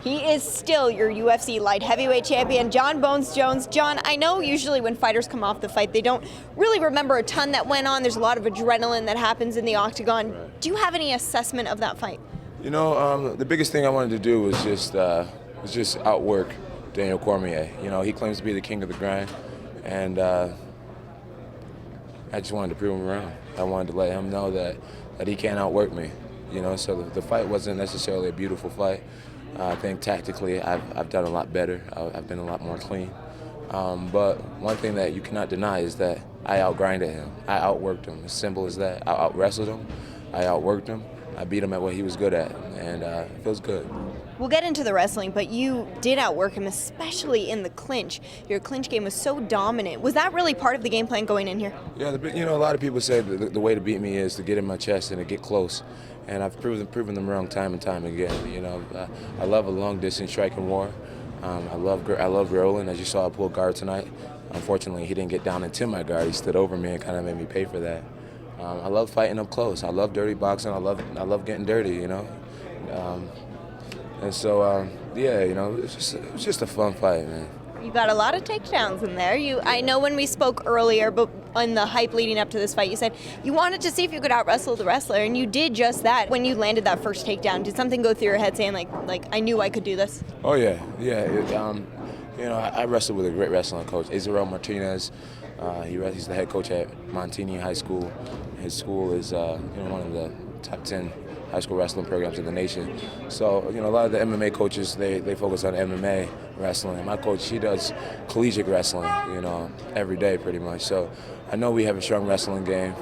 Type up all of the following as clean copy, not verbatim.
He is still your UFC light heavyweight champion, Jon Bones Jones. Jon, I know usually when fighters come off the fight, they don't really remember a ton that went on. There's a lot of adrenaline that happens in the octagon. Right. Do you have any assessment of that fight? You know, the biggest thing I wanted to do was just outwork Daniel Cormier. You know, he claims to be the king of the grind, and I just wanted to prove him wrong. I wanted to let him know that he can't outwork me. You know, so the fight wasn't necessarily a beautiful fight. I think tactically I've done a lot better. I've been a lot more clean. But one thing that you cannot deny is that I outgrinded him. I outworked him. As simple as that. I out-wrestled him. I outworked him. I beat him at what he was good at, and it feels good. We'll get into the wrestling, but you did outwork him, especially in the clinch. Your clinch game was so dominant. Was that really part of the game plan going in here? Yeah, you know, a lot of people say the way to beat me is to get in my chest and to get close, and I've proven them wrong time and time again. You know, I love a long distance striking war. I love rolling. As you saw, I pulled guard tonight. Unfortunately, he didn't get down into my guard. He stood over me and kind of made me pay for that. I love fighting up close. I love dirty boxing. I love getting dirty. You know. And so, yeah, you know, it was just a fun fight, man. You got a lot of takedowns in there. I know when we spoke earlier, but on the hype leading up to this fight, you said you wanted to see if you could out-wrestle the wrestler, and you did just that. When you landed that first takedown, did something go through your head saying, like I knew I could do this? Oh, yeah. You know, I wrestled with a great wrestling coach, Israel Martinez. He's the head coach at Montini High School. His school is one of the top 10 high school wrestling programs in the nation. So, you know, a lot of the MMA coaches, they focus on MMA wrestling. My coach, he does collegiate wrestling, you know, every day pretty much. So I know we have a strong wrestling game,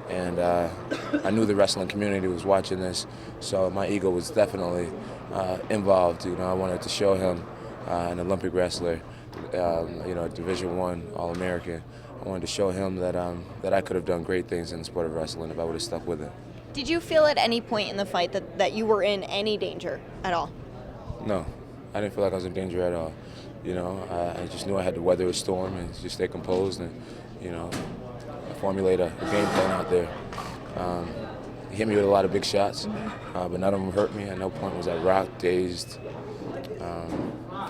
and I knew the wrestling community was watching this, so my ego was definitely involved. You know, I wanted to show him an Olympic wrestler, you know, Division I All-American. I wanted to show him that I could have done great things in the sport of wrestling if I would have stuck with it. Did you feel at any point in the fight that you were in any danger at all? No, I didn't feel like I was in danger at all. You know, I just knew I had to weather a storm and just stay composed and, you know, formulate a game plan out there. He hit me with a lot of big shots, but none of them hurt me. At no point was I rocked, dazed.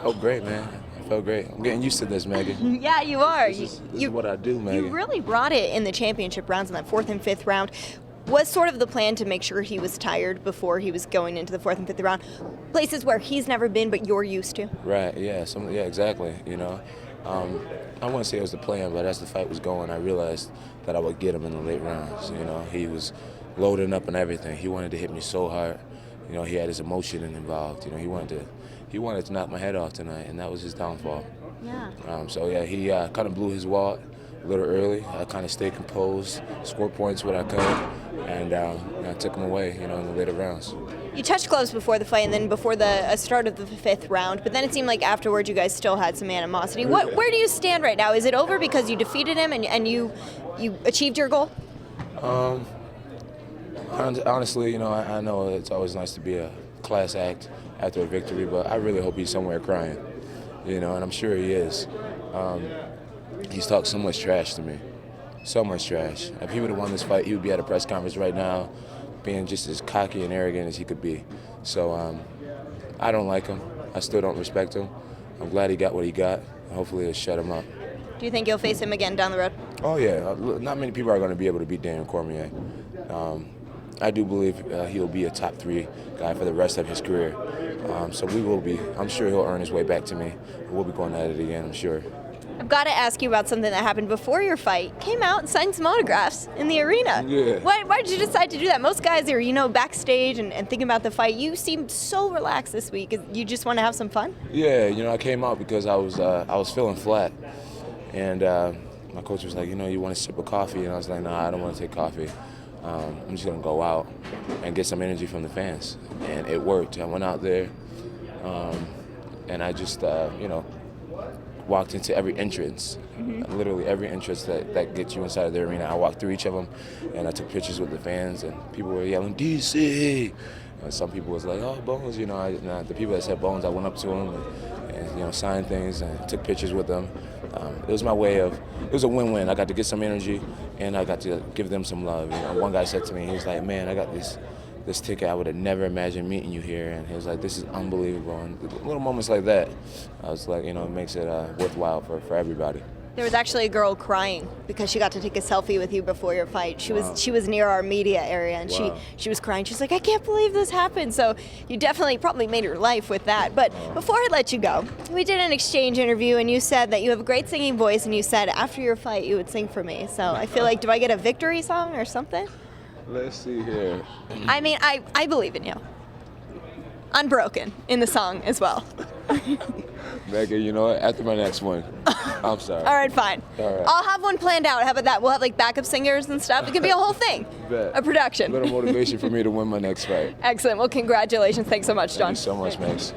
Felt great, man. I felt great. I'm getting used to this, Megan. Yeah, you are. This is what I do, Megan. You really brought it in the championship rounds in that 4th and 5th round. Was sort of the plan to make sure he was tired before he was going into the 4th and 5th round? Places where he's never been, but you're used to. Right. Yeah. Yeah. Exactly. You know, I wouldn't say it was the plan, but as the fight was going, I realized that I would get him in the late rounds. You know, he was loading up and everything. He wanted to hit me so hard. You know, he had his emotion involved. You know, he wanted to knock my head off tonight, and that was his downfall. Yeah. So yeah, he kind of blew his wad a little early. I kind of stayed composed, scored points when I could, and I took him away, you know, in the later rounds. You touched gloves before the fight and then before the start of the 5th round, but then it seemed like afterwards you guys still had some animosity. Where do you stand right now? Is it over because you defeated him and you achieved your goal? Honestly, you know, I know it's always nice to be a class act after a victory, but I really hope he's somewhere crying, you know, and I'm sure he is. He's talked so much trash to me, so much trash. If he would have won this fight, he would be at a press conference right now being just as cocky and arrogant as he could be. So I don't like him. I still don't respect him. I'm glad he got what he got. Hopefully it'll shut him up. Do you think you'll face him again down the road? Oh, yeah. Not many people are going to be able to beat Daniel Cormier. I do believe he'll be a top 3 guy for the rest of his career. So we will be. I'm sure he'll earn his way back to me. We'll be going at it again, I'm sure. I've got to ask you about something that happened before your fight. Came out and signed some autographs in the arena. Yeah. Why did you decide to do that? Most guys are, you know, backstage and thinking about the fight. You seemed so relaxed this week. You just want to have some fun? Yeah, you know, I came out because I was feeling flat. And my coach was like, you know, you want a sip of coffee? And I was like, nah, I don't want to take coffee. I'm just going to go out and get some energy from the fans. And it worked. I went out there and I just, you know, walked into every entrance, literally every entrance that gets you inside of the arena. I walked through each of them, and I took pictures with the fans, and people were yelling, DC! And some people was like, oh, Bones, you know. The people that said Bones, I went up to them and you know, signed things and took pictures with them. It was my way of, it was a win-win. I got to get some energy, and I got to give them some love. You know, one guy said to me, he was like, man, I got this this ticket. I would have never imagined meeting you here. And he was like, this is unbelievable. And little moments like that, I was like, it makes it worthwhile for everybody. There was actually a girl crying because she got to take a selfie with you before your fight. She was near our media area, and she was crying. She's like, I can't believe this happened. So you definitely probably made her life with that. But before I let you go, we did an exchange interview, and you said that you have a great singing voice, and you said after your fight you would sing for me. So I feel like, do I get a victory song or something? Let's see here. I mean, I believe in you. Unbroken in the song as well. Megan, you know what? After my next one. I'm sorry. All right, fine. All right. I'll have one planned out. How about that? We'll have like backup singers and stuff. It could be a whole thing. Bet. A production. A little motivation for me to win my next fight. Excellent. Well, congratulations. Thanks so much, Jon. Thank you so much, Max.